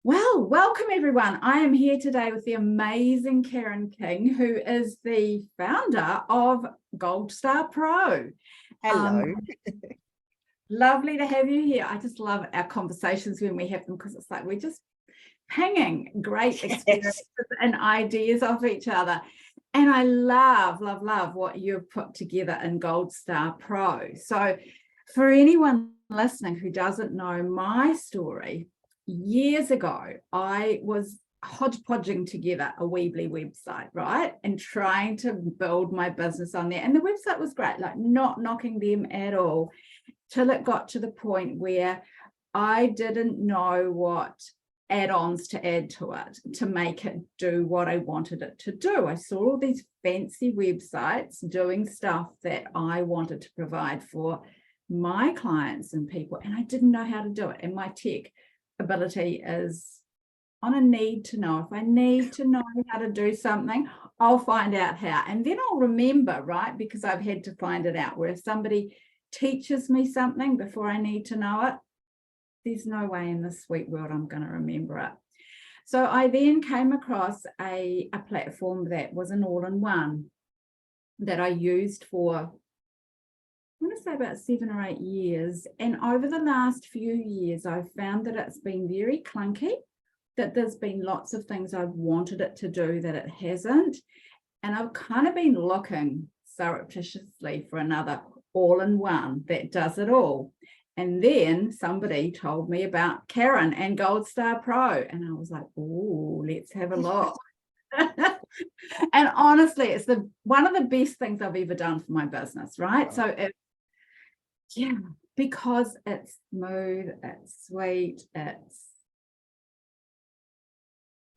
Well, welcome everyone. I am here today with the amazing Karen King, who is the founder of Goldstar Pro. Hello. Lovely to have you here. I just love our conversations when we have them because it's like we're just pinging great experiences and ideas off each other. And I love what you've put together in Goldstar Pro. So for anyone listening who doesn't know my story, years ago, I was hodgepodging together a Weebly website, right? And trying to build my business on there. And the website was great, like not knocking them at all, till it got to the point where I didn't know what add-ons to add to it to make it do what I wanted it to do. I saw all these fancy websites doing stuff that I wanted to provide for my clients and people, and I didn't know how to do it. And my tech ability is on a need to know. If I need to know how to do something, I'll find out how, and then I'll remember, right? Because I've had to find it out. Where if somebody teaches me something before I need to know it, there's no way in this sweet world I'm going to remember it. So I then came across a platform that was an all-in-one that I used for, I want to say about 7 or 8 years. And over the last few years, I've found that it's been very clunky, that there's been lots of things I've wanted it to do that it hasn't. And I've kind of been looking surreptitiously for another all-in-one that does it all. And then somebody told me about Karen and Goldstar Pro. And I was like, oh, let's have a look. And honestly, it's one of the best things I've ever done for my business, right? So because it's smooth, it's sweet,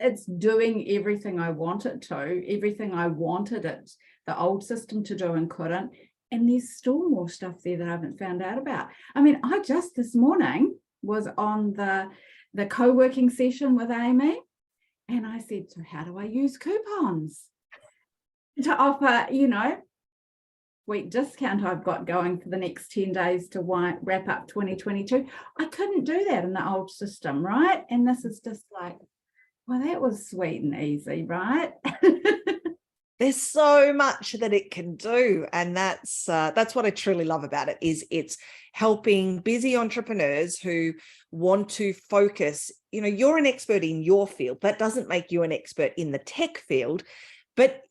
it's doing everything I want it to, everything I wanted it, the old system to do and couldn't. And there's still more stuff there that I haven't found out about. I mean, I just this morning was on the co-working session with Amy, and I said, so how do I use coupons to offer, sweet discount I've got going for the next 10 days to wrap up 2022. I couldn't do that in the old system, right? And this is just like, well, that was sweet and easy, right? There's so much that it can do. And that's what I truly love about it, is it's helping busy entrepreneurs who want to focus. You're an expert in your field. That doesn't make you an expert in the tech field, but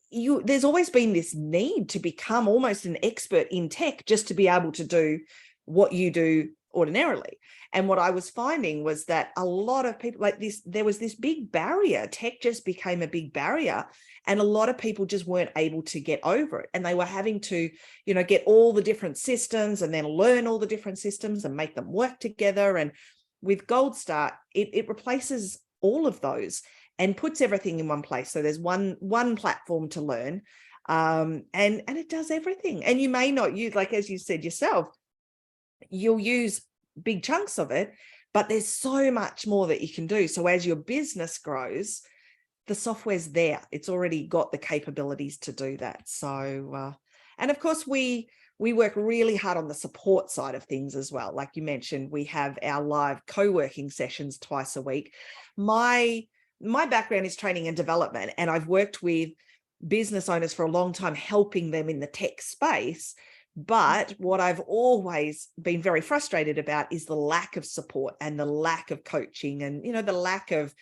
there's always been this need to become almost an expert in tech just to be able to do what you do ordinarily. And what I was finding was that a lot of people there was this big barrier. Tech just became a big barrier, and a lot of people just weren't able to get over it. And they were having to, get all the different systems and then learn all the different systems and make them work together. And with Goldstar, it replaces all of those and puts everything in one place. So there's one platform to learn, and it does everything. And you may not use, like, as you said yourself, you'll use big chunks of it, but there's so much more that you can do. So as your business grows, the software's there. It's already got the capabilities to do that. So, and of course, we work really hard on the support side of things as well. Like you mentioned, we have our live co-working sessions twice a week. My background is training and development, and I've worked with business owners for a long time, helping them in the tech space. But what I've always been very frustrated about is the lack of support and the lack of coaching and, the lack of,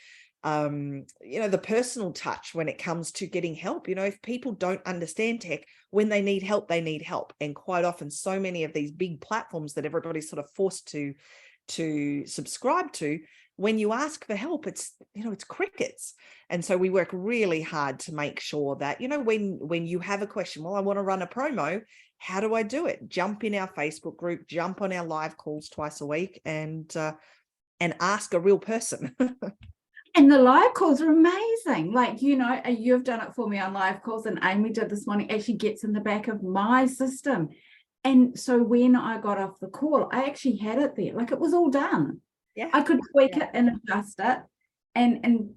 the personal touch when it comes to getting help. If people don't understand tech, when they need help, they need help. And quite often, so many of these big platforms that everybody's sort of forced to subscribe to, when you ask for help, it's crickets. And so we work really hard to make sure that, when you have a question, well, I want to run a promo, how do I do it? Jump in our Facebook group, jump on our live calls twice a week, and ask a real person. And the live calls are amazing. Like, you've done it for me on live calls, and Amy did this morning, actually gets in the back of my system. And so when I got off the call, I actually had it there. Like, it was all done. Yeah, I could tweak it and adjust it. And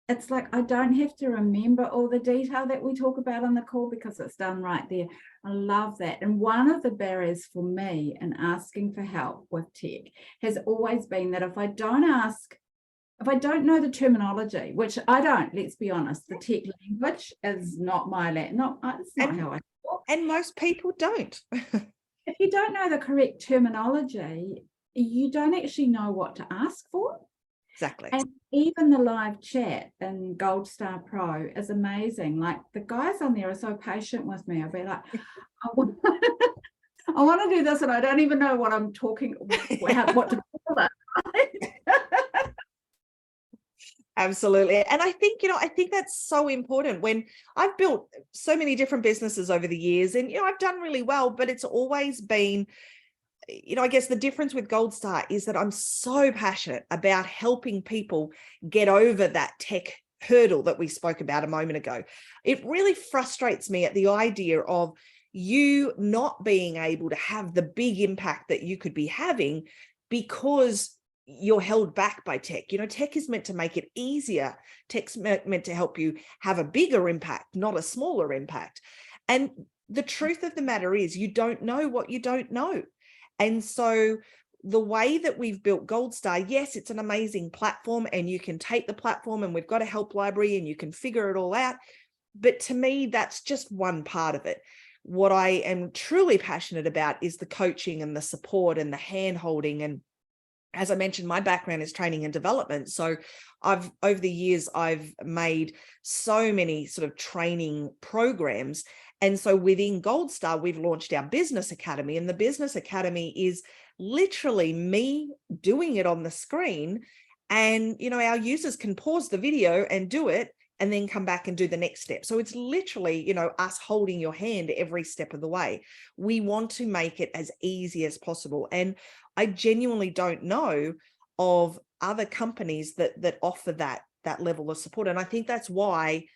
it's like, I don't have to remember all the detail that we talk about on the call because it's done right there. I love that. And one of the barriers for me in asking for help with tech has always been that if I don't ask if I don't know the terminology, which I don't, let's be honest, the tech language is not my it's not how I talk. And most people don't. If you don't know the correct terminology, you don't actually know what to ask for. Exactly. And even the live chat in Goldstar Pro is amazing. Like the guys on there are so patient with me. I'll be like, I want to do this and I don't even know what I'm talking, what to call it. Absolutely. And I think, I think that's so important. When I've built so many different businesses over the years, and, I've done really well, but it's always been, I guess the difference with Goldstar is that I'm so passionate about helping people get over that tech hurdle that we spoke about a moment ago. It really frustrates me at the idea of you not being able to have the big impact that you could be having because you're held back by tech. Tech is meant to make it easier. Tech's meant to help you have a bigger impact, not a smaller impact. And the truth of the matter is you don't know what you don't know. And so the way that we've built Goldstar, yes, it's an amazing platform and you can take the platform and we've got a help library and you can figure it all out. But to me, that's just one part of it. What I am truly passionate about is the coaching and the support and the hand-holding. And as I mentioned, my background is training and development. So over the years, I've made so many sort of training programs. And so within Goldstar, we've launched our Business Academy, and the Business Academy is literally me doing it on the screen. And, our users can pause the video and do it and then come back and do the next step. So it's literally, us holding your hand every step of the way. We want to make it as easy as possible. And I genuinely don't know of other companies that offer that level of support. And I think that's why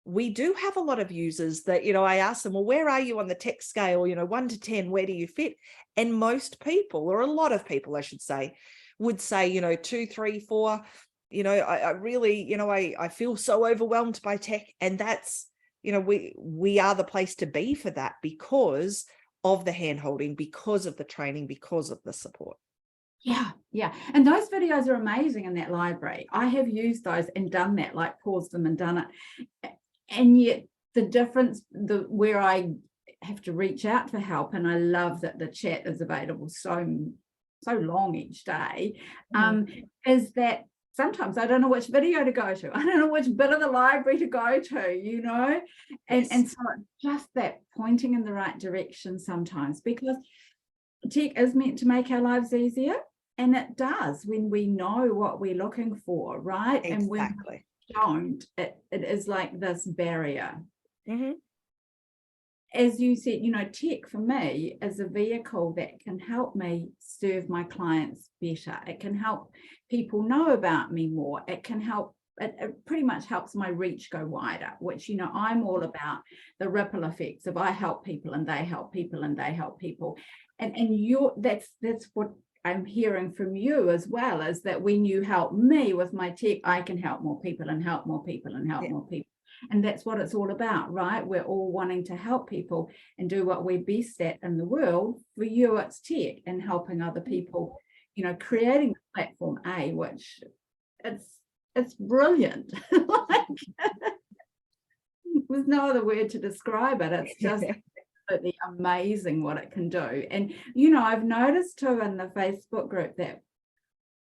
we do have a lot of users that, I ask them, well, where are you on the tech scale? 1 to 10, where do you fit? And most people, or a lot of people, I should say, would say, 2, 3, 4. I really, I feel so overwhelmed by tech. And that's, we are the place to be for that because of the hand-holding, because of the training, because of the support. Yeah. And those videos are amazing in that library. I have used those and done that, like paused them and done it. And yet the difference, where I have to reach out for help, and I love that the chat is available so long each day, is that sometimes I don't know which video to go to. I don't know which bit of the library to go to, and so just that pointing in the right direction sometimes, because tech is meant to make our lives easier, and it does when we know what we're looking for, right? Exactly. And when we don't, it is like this barrier. As you said, tech for me is a vehicle that can help me serve my clients better. It can help people know about me more. It can help, it pretty much helps my reach go wider, which, I'm all about the ripple effects of I help people and they help people and they help people. And that's what I'm hearing from you as well, is that when you help me with my tech, I can help more people and help more people and help more people. And that's what it's all about, right? We're all wanting to help people and do what we're best at in the world. For you, it's tech and helping other people, creating the platform which it's brilliant. There's no other word to describe it. It's just absolutely amazing what it can do. And, I've noticed too in the Facebook group that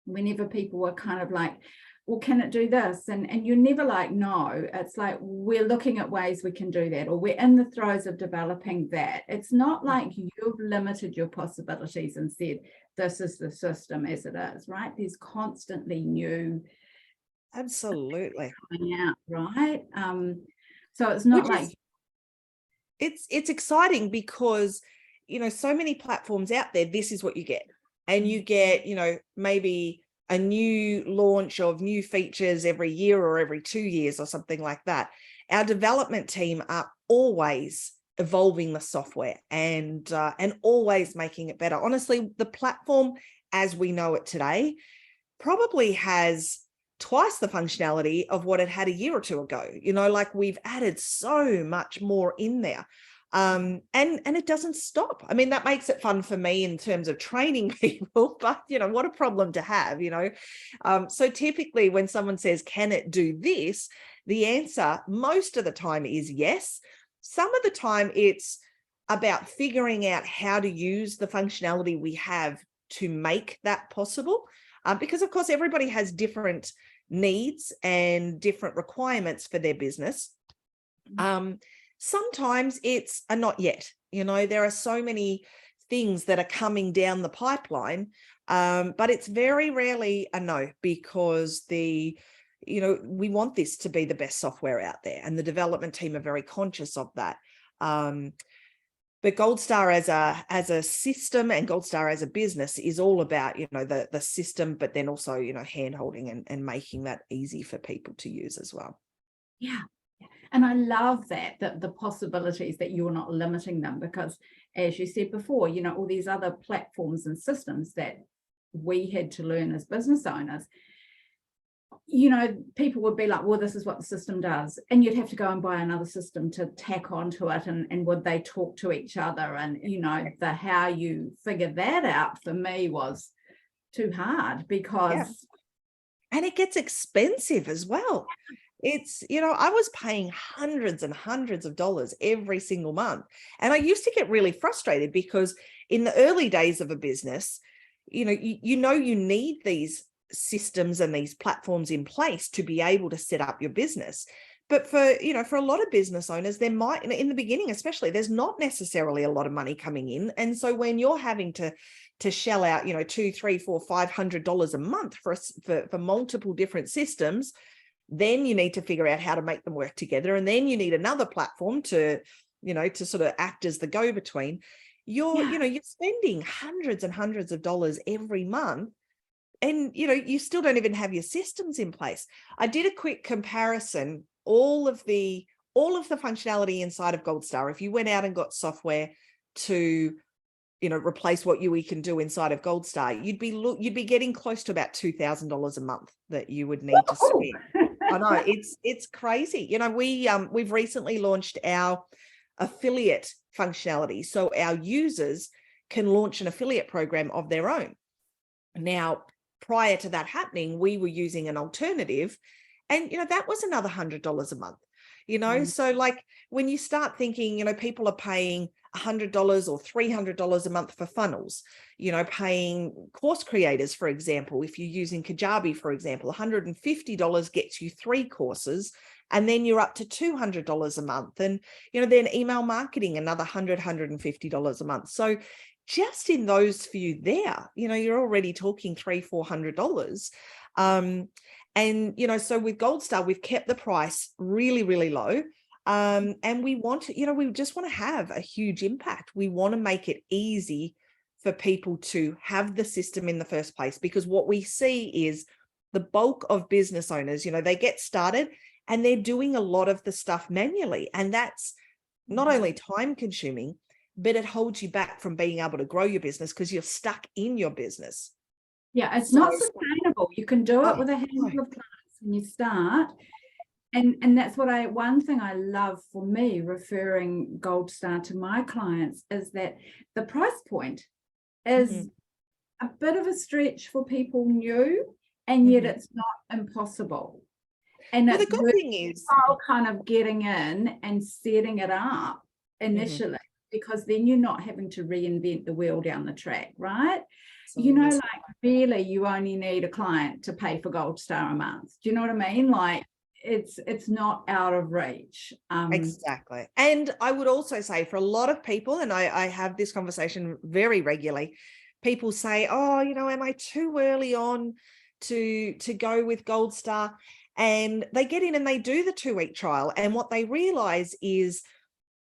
whenever people were kind of like, well, can it do this? And you're never like, no, it's like, we're looking at ways we can do that, or we're in the throes of developing that. It's not like you've limited your possibilities and said, this is the system as it is, right? There's constantly new. Absolutely. Coming out, right? So it's not like. It's exciting because, so many platforms out there, this is what you get. And you get, maybe a new launch of new features every year or every 2 years or something like that. Our development team are always evolving the software and always making it better. Honestly, the platform as we know it today probably has twice the functionality of what it had a year or two ago. Like we've added so much more in there. And it doesn't stop. I mean, that makes it fun for me in terms of training people, but what a problem to have, so typically when someone says, can it do this, the answer most of the time is yes. Some of the time it's about figuring out how to use the functionality we have to make that possible, because of course everybody has different needs and different requirements for their business. Sometimes it's a not yet. There are so many things that are coming down the pipeline, but it's very rarely a no, because we want this to be the best software out there, and the development team are very conscious of that. But Goldstar as a system and Goldstar as a business is all about, the system, but then also, hand holding and making that easy for people to use as well. Yeah. And I love that the possibilities, that you're not limiting them, because as you said before, all these other platforms and systems that we had to learn as business owners, people would be like, well, this is what the system does. And you'd have to go and buy another system to tack onto it. And would they talk to each other? And, how you figure that out for me was too hard, because. And it gets expensive as well. It's, I was paying hundreds and hundreds of dollars every single month. And I used to get really frustrated, because in the early days of a business, you need these systems and these platforms in place to be able to set up your business. But for a lot of business owners, there might, in the beginning especially, there's not necessarily a lot of money coming in. And so when you're having to shell out, $200, $300, $400, $500 a month for multiple different systems, then you need to figure out how to make them work together. And then you need another platform to sort of act as the go-between. You're spending hundreds and hundreds of dollars every month, and, you still don't even have your systems in place. I did a quick comparison, all of the functionality inside of Goldstar. If you went out and got software to, replace what we can do inside of Goldstar, you'd be getting close to about $2,000 a month that you would need to spend. I know, it's crazy. We've recently launched our affiliate functionality, so our users can launch an affiliate program of their own. Now, prior to that happening, we were using an alternative, and that was another $100 a month. So like when you start thinking, people are paying $100 or $300 a month for funnels, paying course creators, for example, if you're using Kajabi, for example, $150 gets you 3 courses, and then you're up to $200 a month. And, then email marketing, another $100, $150 a month. So just in those few there, you're already talking $300, $400. And, so with Goldstar, we've kept the price really, really low. And we want to, we just want to have a huge impact. We want to make it easy for people to have the system in the first place, because what we see is the bulk of business owners, they get started and they're doing a lot of the stuff manually. And that's not only time consuming, but it holds you back from being able to grow your business, because you're stuck in your business. Yeah, it's not sustainable. You can do it with a handful of clients when you start. And that's one thing I love, for me, referring Goldstar to my clients, is that the price point is a bit of a stretch for people new, and yet it's not impossible. And the good thing is kind of getting in and setting it up initially, because then you're not having to reinvent the wheel down the track, right? Like really, you only need a client to pay for Goldstar a month. Do you know what I mean? Like it's not out of reach. Exactly. And I would also say, for a lot of people, and I have this conversation very regularly, people say, oh, am I too early on to go with Goldstar? And they get in and they do the 2-week trial. And what they realize is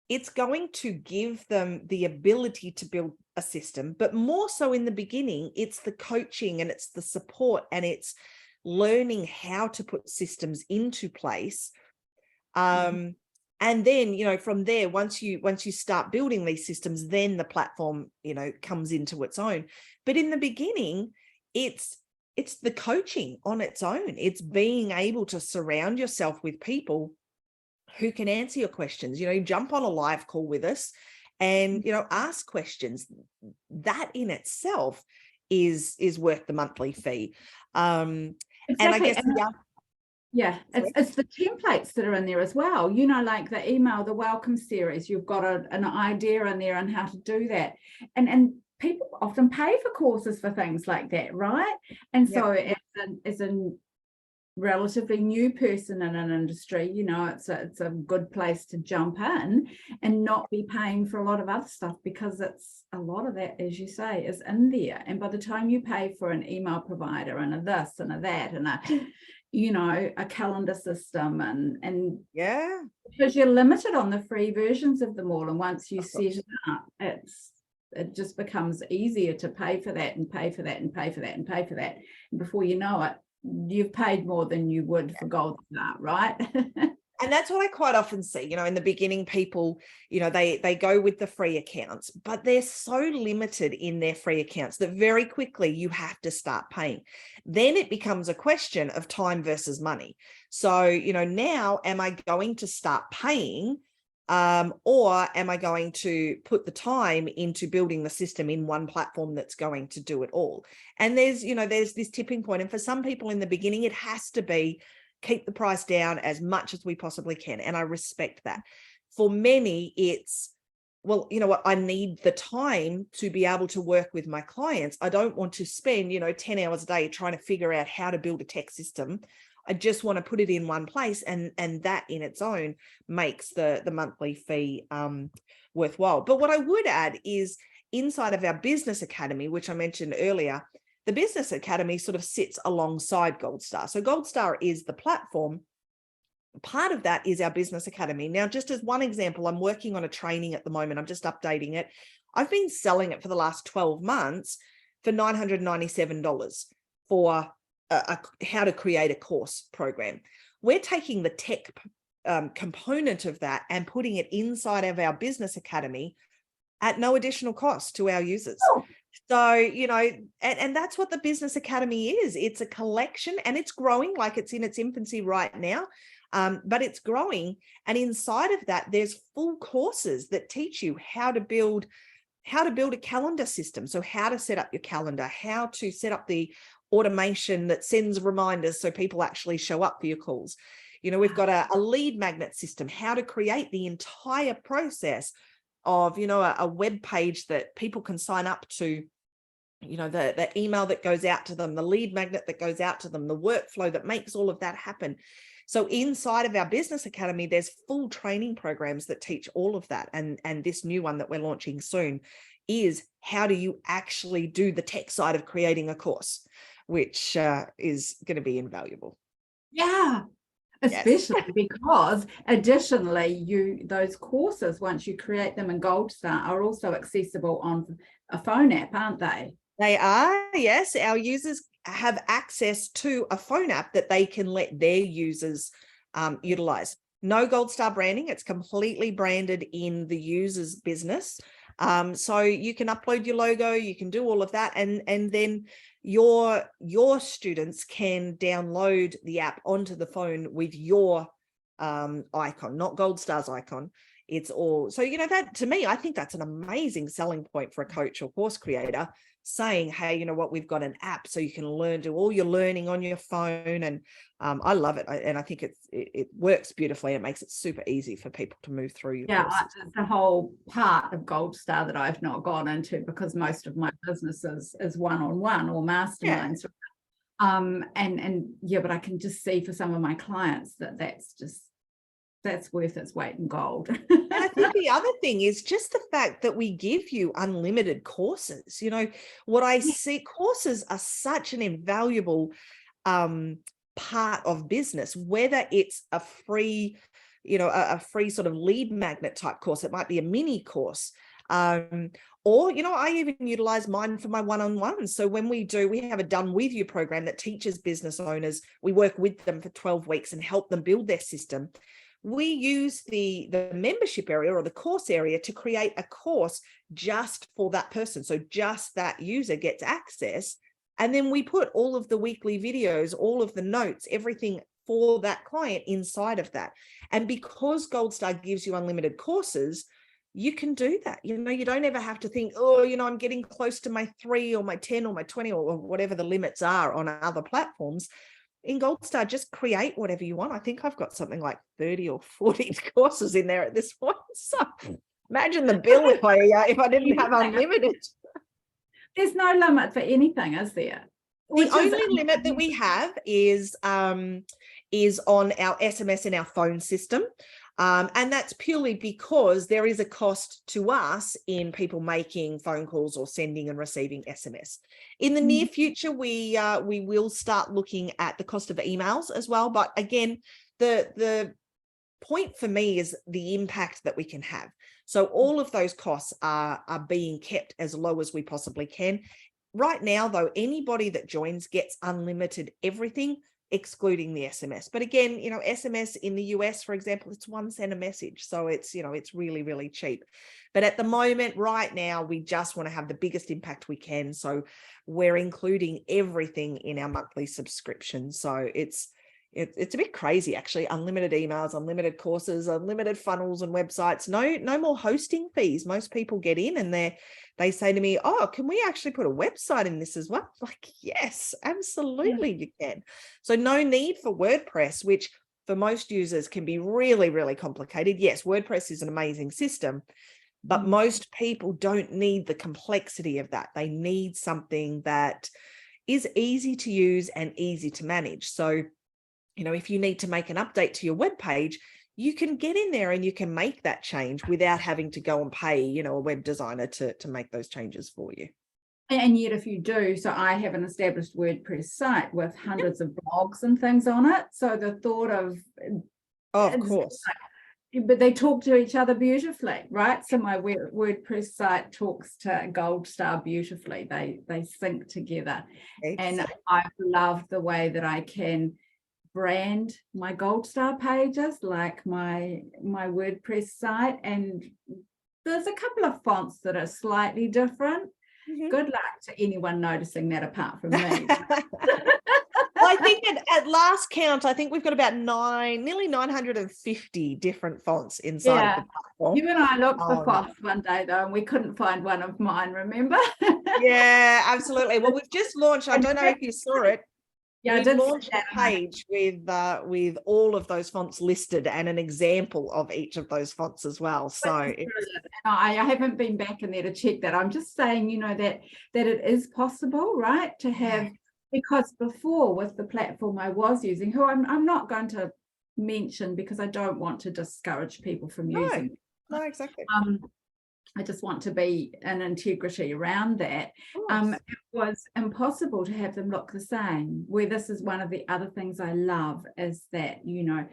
it's going to give them the ability to build a system, but more so in the beginning, it's the coaching and it's the support and it's learning how to put systems into place. And then, from there, once you start building these systems, then the platform, comes into its own. But in the beginning, it's the coaching on its own. It's being able to surround yourself with people who can answer your questions. You jump on a live call with us and, ask questions. That in itself is worth the monthly fee. And I Exactly. guess, yeah, it's the templates that are in there as well. Like the email, the welcome series, you've got an idea in there on how to do that. And people often pay for courses for things like that, right? And so as a relatively new person in an industry, it's a good place to jump in and not be paying for a lot of other stuff, because it's a lot of that, as you say, is in there. And by the time you pay for an email provider and a this and a that and a calendar system and because you're limited on the free versions of them all, and once you set it up, it just becomes easier to pay for that and pay for that and pay for that and pay for that, and before you know it, you've paid more than you would for Goldstar, right? And that's what I quite often see, in the beginning, people, they go with the free accounts, but they're so limited in their free accounts that very quickly you have to start paying. Then it becomes a question of time versus money. So, now am I going to start paying, or am I going to put the time into building the system in one platform that's going to do it all? And there's this tipping point. And for some people in the beginning, it has to be keep the price down as much as we possibly can. And I respect that. For many, it's, well, you know what, I need the time to be able to work with my clients. I don't want to spend, 10 hours a day trying to figure out how to build a tech system. I just want to put it in one place, and that in its own makes the monthly fee worthwhile. But what I would add is, inside of our business academy, which I mentioned earlier, the business academy sort of sits alongside Goldstar. So Goldstar is the platform. Part of that is our business academy. Now, just as one example, I'm working on a training at the moment. I'm just updating it. I've been selling it for the last 12 months for $997 for how to create a course program. We're taking the tech component of that and putting it inside of our business academy at no additional cost to our users. So, and that's what the business academy is. It's a collection, and it's growing, like it's in its infancy right now, but it's growing. And inside of that, there's full courses that teach you how to build a calendar system. So how to set up your calendar, how to set up the automation that sends reminders so people actually show up for your calls. We've got a lead magnet system, how to create the entire process of, a web page that people can sign up to, the email that goes out to them, the lead magnet that goes out to them, the workflow that makes all of that happen. So inside of our business academy, there's full training programs that teach all of that. And this new one that we're launching soon is how do you actually do the tech side of creating a course, which is going to be invaluable. Yeah. Especially because additionally, those courses, once you create them in Goldstar, are also accessible on a phone app, aren't they? They are, yes. Our users have access to a phone app that they can let their users utilize. No Goldstar branding. It's completely branded in the user's business. So you can upload your logo, you can do all of that, and then your students can download the app onto the phone with your icon, not Goldstar's icon. It's all, so that, to me, I think that's an amazing selling point for a coach or course creator, saying, hey, you know what, we've got an app so you can do all your learning on your phone. And I love it. And I think it works beautifully. It makes it super easy for people to move through your courses. It's a whole part of Goldstar that I've not gone into, because most of my business is one-on-one or masterminds. But I can just see for some of my clients that's worth its weight in gold. And I think the other thing is just the fact that we give you unlimited courses. What I see, courses are such an invaluable part of business, whether it's a free, a free sort of lead magnet type course. It might be a mini course. Or, I even utilize mine for my one-on-ones. So when we have a done with you program that teaches business owners, we work with them for 12 weeks and help them build their system. We use the membership area or the course area to create a course just for that person. So just that user gets access. And then we put all of the weekly videos, all of the notes, everything for that client inside of that. And because Goldstar gives you unlimited courses, you can do that. You know, you don't ever have to think, oh, you know, I'm getting close to my 3 or my 10 or my 20 or whatever the limits are on other platforms. In Goldstar, just create whatever you want. I think I've got something like 30 or 40 courses in there at this point. So imagine the bill if I didn't have unlimited. There's no limit for anything, is there? The only limit that we have is on our SMS and our phone system. And that's purely because there is a cost to us in people making phone calls or sending and receiving SMS. In the near future, we will start looking at the cost of emails as well. But again, the point for me is the impact that we can have. So all of those costs are being kept as low as we possibly can. Right now, though, anybody that joins gets unlimited everything, excluding the SMS. But again, you know, SMS in the US, for example, it's 1 cent a message. So it's, you know, it's really, really cheap. But at the moment, right now, we just want to have the biggest impact we can. So we're including everything in our monthly subscription. So it's a bit crazy, actually. Unlimited emails, unlimited courses, unlimited funnels and websites. No more hosting fees. Most people get in and they say to me, oh, can we actually put a website in this as well? Like, yes, absolutely you can. So no need for WordPress, which for most users can be really, really complicated. Yes, WordPress is an amazing system, but most people don't need the complexity of that. They need something that is easy to use and easy to manage. So, you know, if you need to make an update to your web page, you can get in there and you can make that change without having to go and pay, you know, a web designer to make those changes for you. And yet if you do, so I have an established WordPress site with hundreds of blogs and things on it. So the thought of course. But they talk to each other beautifully, right? So my WordPress site talks to Goldstar beautifully. They sync together. Exactly. And I've loved the way that I can brand my Goldstar pages like my WordPress site, and there's a couple of fonts that are slightly different. Good luck to anyone noticing that apart from me. I think at last count, I think we've got about nearly 950 different fonts inside of the platform. You and I looked for fonts one day though, and we couldn't find one of mine, remember? Yeah, absolutely. Well, we've just launched, I don't know if you saw it. Yeah, we launched a page with all of those fonts listed and an example of each of those fonts as well. So I haven't been back in there to check that. I'm just saying, you know, that it is possible, right, to have, because before with the platform I was using, who I'm not going to mention because I don't want to discourage people from using it. No, exactly. I just want to be an integrity around that. It was impossible to have them look the same, where this is one of the other things I love is that, you know,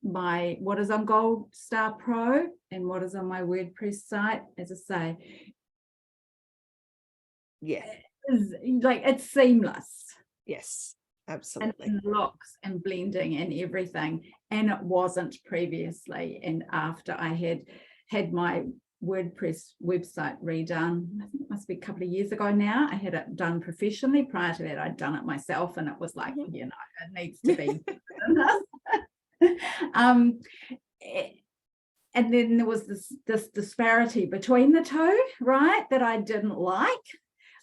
what is on Goldstar Pro and what is on my WordPress site, as I say, is like it's seamless. Yes, absolutely. And looks and blending and everything. And it wasn't previously. And after I had my WordPress website redone, I think it must be a couple of years ago now. I had it done professionally. Prior to that, I'd done it myself, and it was like, you know, it needs to be. And then there was this disparity between the two, right, that I didn't like.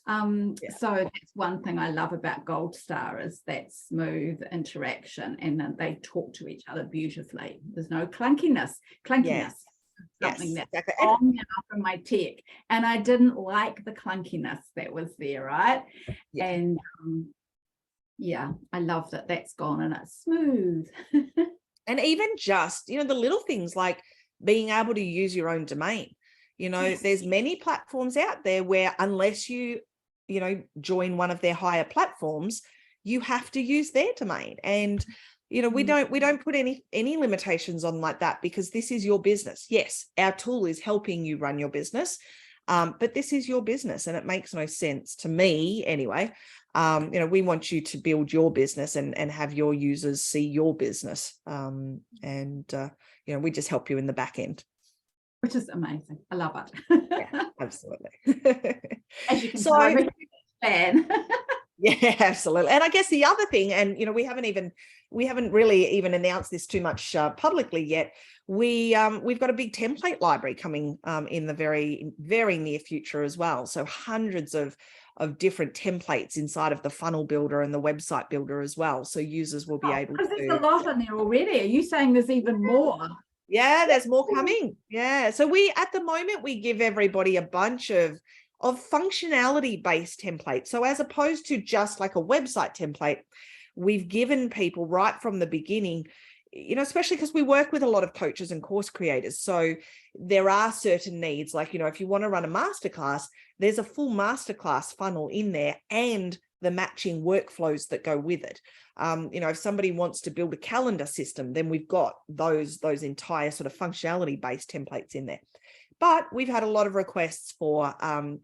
So that's one thing I love about Goldstar is that smooth interaction, and that they talk to each other beautifully. There's no clunkiness. Something that's on from my tech, and I didn't like the clunkiness that was there, right? And I love that that's gone and it's smooth. And even just, you know, the little things like being able to use your own domain. You know, there's many platforms out there where unless you know, join one of their higher platforms, you have to use their domain. And you know, we don't put any limitations on like that, because this is your business. Yes, our tool is helping you run your business, but this is your business, and it makes no sense to me anyway. You know, we want you to build your business and have your users see your business, and you know, we just help you in the back end, which is amazing. I love it. Yeah, absolutely. As you can tell, I'm a huge fan. Yeah, absolutely. And I guess the other thing, and we haven't really even announced this too much publicly yet. We've got a big template library coming in the very, very near future as well. So hundreds of different templates inside of the funnel builder and the website builder as well. So users will be able to. Because there's a lot in there already. Are you saying there's even more? Yeah, there's more coming. Yeah. So at the moment, we give everybody a bunch of functionality based templates. So as opposed to just like a website template, we've given people right from the beginning, especially because we work with a lot of coaches and course creators. So there are certain needs, like, if you want to run a masterclass, there's a full masterclass funnel in there and the matching workflows that go with it. If somebody wants to build a calendar system, then we've got those entire sort of functionality based templates in there. But we've had a lot of requests for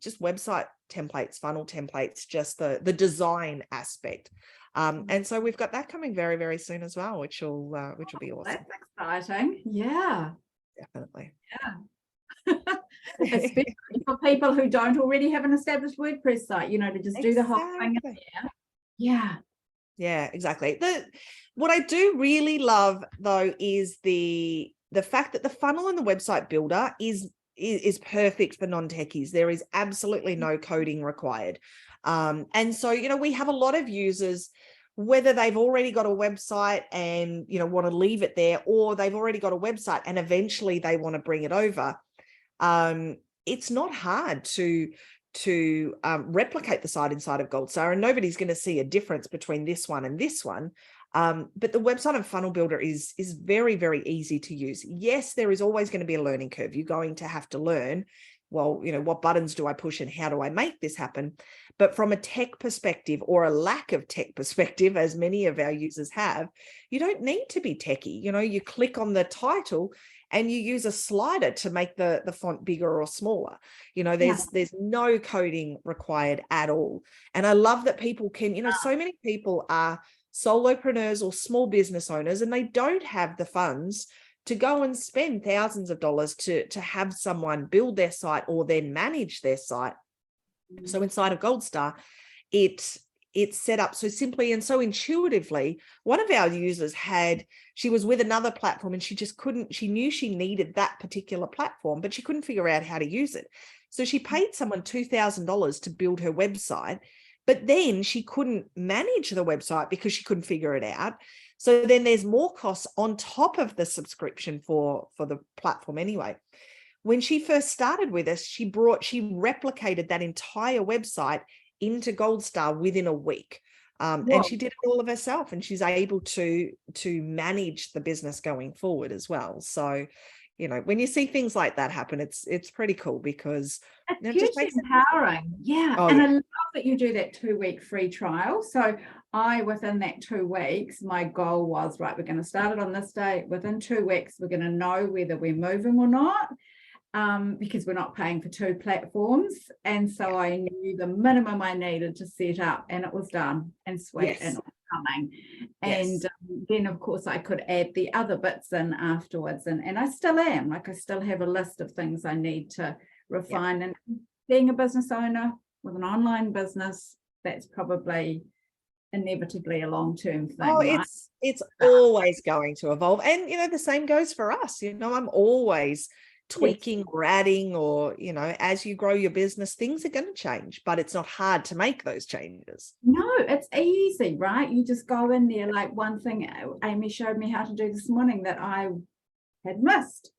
just website templates, funnel templates, just the design aspect. And so we've got that coming very, very soon as well, which will be awesome. That's exciting. Yeah. Definitely. Yeah. Especially for people who don't already have an established WordPress site, to just do the whole thing in there. Yeah. Yeah, exactly. What I do really love though is the fact that the funnel and the website builder is perfect for non-techies. There is absolutely no coding required. And so, we have a lot of users, whether they've already got a website and, want to leave it there, or they've already got a website and eventually they want to bring it over. It's not hard to replicate the site inside of Goldstar, and nobody's going to see a difference between this one and this one. But the website and funnel builder is very, very easy to use. Yes, there is always going to be a learning curve. You're going to have to learn, well, what buttons do I push and how do I make this happen? But from a tech perspective, or a lack of tech perspective, as many of our users have, you don't need to be techie. You click on the title and you use a slider to make the font bigger or smaller. There's no coding required at all. And I love that people can, so many people are solopreneurs or small business owners, and they don't have the funds to go and spend thousands of dollars to have someone build their site or then manage their site. So inside of Goldstar, it's set up so simply and so intuitively. One of our users she was with another platform and she knew she needed that particular platform, but she couldn't figure out how to use it. So she paid someone $2,000 to build her website, but then she couldn't manage the website because she couldn't figure it out. So then there's more costs on top of the subscription for the platform anyway. When she first started with us, she replicated that entire website into Goldstar within a week. And she did it all of herself, and she's able to manage the business going forward as well. So, when you see things like that happen, it's pretty cool, because it's hugely empowering. Yeah. I love that you do that 2-week free trial. So within that 2 weeks, my goal was, right, we're going to start it on this day. Within 2 weeks, we're going to know whether we're moving or not. Because we're not paying for 2 platforms. And so I knew the minimum I needed to set up, and it was done and sweet and coming. And then, of course, I could add the other bits in afterwards. And I still am. I still have a list of things I need to refine. And being a business owner with an online business, that's probably inevitably a long-term thing. Right? It's always going to evolve. And, the same goes for us. I'm always tweaking or adding, or as you grow your business, things are going to change, but it's not hard to make those changes. No, it's easy, right? You just go in there. Like, one thing Amy showed me how to do this morning that I had missed.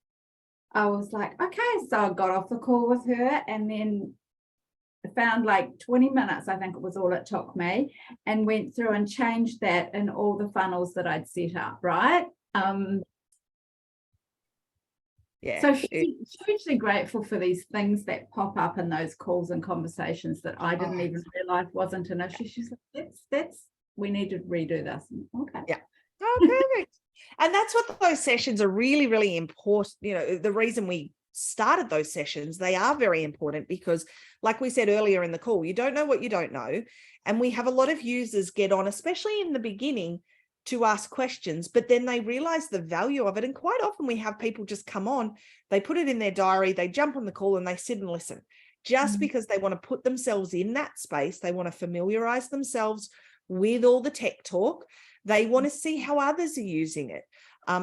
I was like, okay, so I got off the call with her, and then I found like 20 minutes, I think it was all it took me, and went through and changed that in all the funnels that I'd set up, right? So she's hugely grateful for these things that pop up in those calls and conversations that I didn't even realize wasn't an issue. She's like, that's we need to redo this. Okay. Yeah. Oh, perfect. And that's what those sessions are really, really important. The reason we started those sessions, they are very important, because like we said earlier in the call, you don't know what you don't know. And we have a lot of users get on, especially in the beginning, to ask questions, but then they realize the value of it. And quite often we have people just come on, they put it in their diary, they jump on the call and they sit and listen, just because they want to put themselves in that space. They want to familiarize themselves with all the tech talk. They want to see how others are using it.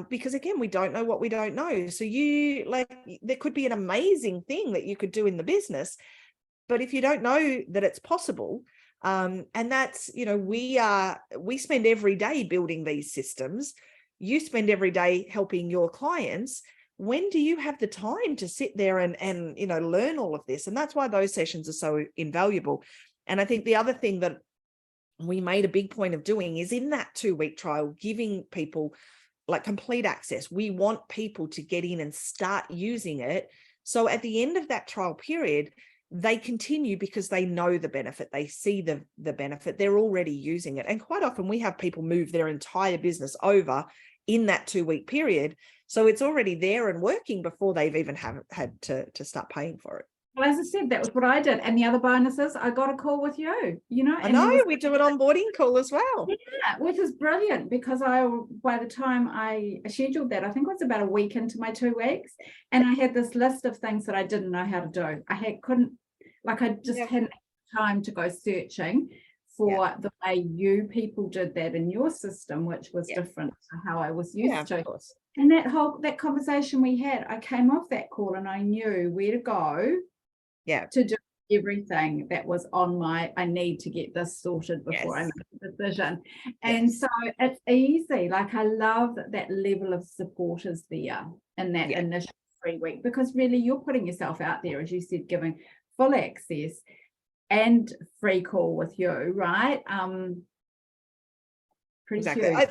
Because again, we don't know what we don't know. So there could be an amazing thing that you could do in the business, but if you don't know that it's possible, and that's, we spend every day building these systems. You spend every day helping your clients. When do you have the time to sit there and learn all of this? And that's why those sessions are so invaluable. And I think the other thing that we made a big point of doing is in that 2-week trial, giving people like complete access. We want people to get in and start using it. So at the end of that trial period, they continue because they know the benefit. They see the benefit. They're already using it. And quite often we have people move their entire business over in that 2-week period. So it's already there and working before they've even had to start paying for it. Well, as I said, that was what I did. And the other bonus is I got a call with you, I know we do an onboarding call as well. Yeah, which is brilliant because by the time I scheduled that, I think it was about a week into my 2 weeks. And I had this list of things that I didn't know how to do. I hadn't time to go searching for the way you people did that in your system, which was different to how I was used to. And that conversation we had, I came off that call and I knew where to go to do everything that was on I need to get this sorted before I make a decision. And so it's easy. Like I love that level of support is there in that initial 3 week, because really you're putting yourself out there, as you said, giving full access and free call with you, right? Pretty huge.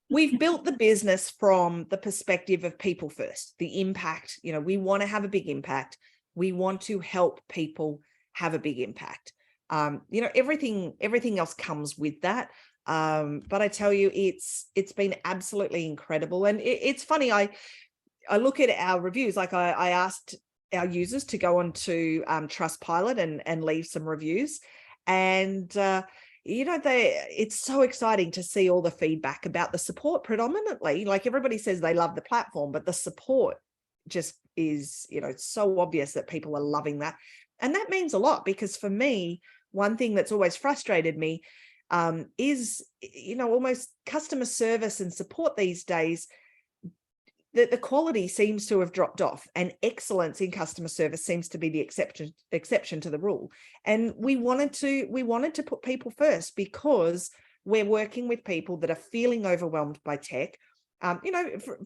We've built the business from the perspective of people first, the impact. We want to have a big impact. We want to help people have a big impact. Everything else comes with that. But I tell you, it's been absolutely incredible. And it's funny, I look at our reviews, like I asked our users to go on to Trustpilot and leave some reviews. And it's so exciting to see all the feedback about the support predominantly. Like everybody says they love the platform, but the support just is, it's so obvious that people are loving that. And that means a lot, because for me, one thing that's always frustrated me is, almost customer service and support these days, that the quality seems to have dropped off, and excellence in customer service seems to be the exception to the rule. And we wanted to put people first, because we're working with people that are feeling overwhelmed by tech.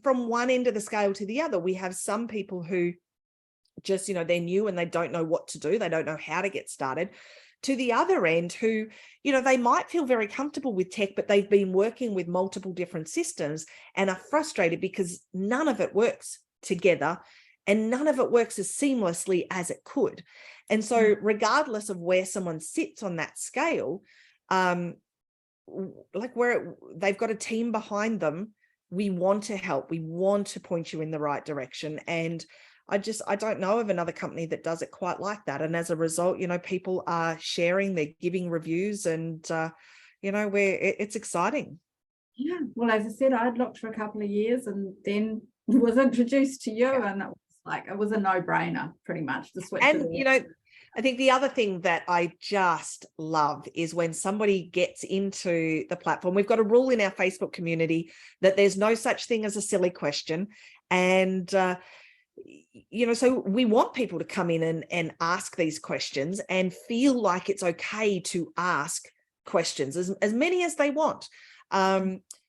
From one end of the scale to the other, we have some people who just, they're new and they don't know what to do. They don't know how to get started. To the other end, who, they might feel very comfortable with tech, but they've been working with multiple different systems and are frustrated because none of it works together and none of it works as seamlessly as it could. And so regardless of where someone sits on that scale, where they've got a team behind them, we want to help. We want to point you in the right direction. And I don't know of another company that does it quite like that. And as a result, people are sharing, they're giving reviews, and, it's exciting. Yeah. Well, as I said, I'd looked for a couple of years and then was introduced to you, and it was a no-brainer pretty much to switch. And, I think the other thing that I just love is when somebody gets into the platform. We've got a rule in our Facebook community that there's no such thing as a silly question. And, so we want people to come in and ask these questions and feel like it's okay to ask questions, as many as they want.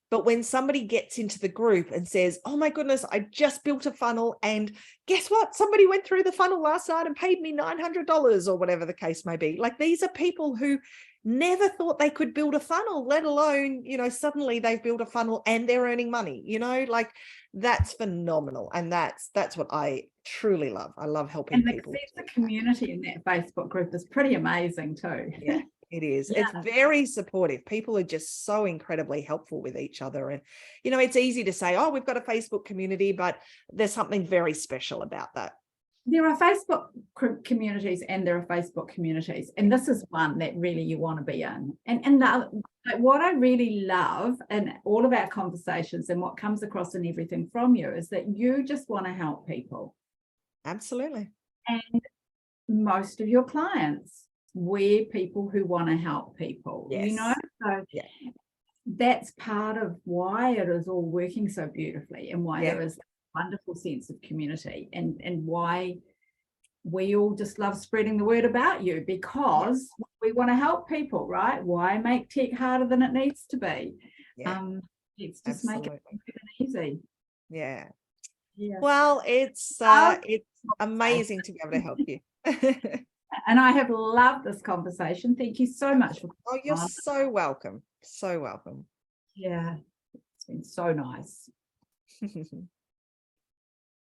But when somebody gets into the group and says, oh my goodness, I just built a funnel, and guess what? Somebody went through the funnel last night and paid me $900 or whatever the case may be. Like, these are people who never thought they could build a funnel, let alone, suddenly they've built a funnel and they're earning money, that's phenomenal. And that's what I truly love. I love helping people. And the community in that Facebook group is pretty amazing too. Yeah, it is. Yeah. It's very supportive. People are just so incredibly helpful with each other. And, it's easy to say, oh, we've got a Facebook community, but there's something very special about that. There are Facebook communities and there are Facebook communities. And this is one that really you want to be in. And what I really love in all of our conversations and what comes across in everything from you is that you just want to help people. Absolutely. And most of your clients. We're people who want to help people, you know, so that's part of why it is all working so beautifully, and why there is a wonderful sense of community, and why we all just love spreading the word about you, because we want to help people, right? Why make tech harder than it needs to be? Let's just make it easy. Yeah. Yeah. Well, it's amazing to be able to help you. And I have loved this conversation. Thank you so much for Oh, you're so welcome. So welcome. Yeah, it's been so nice.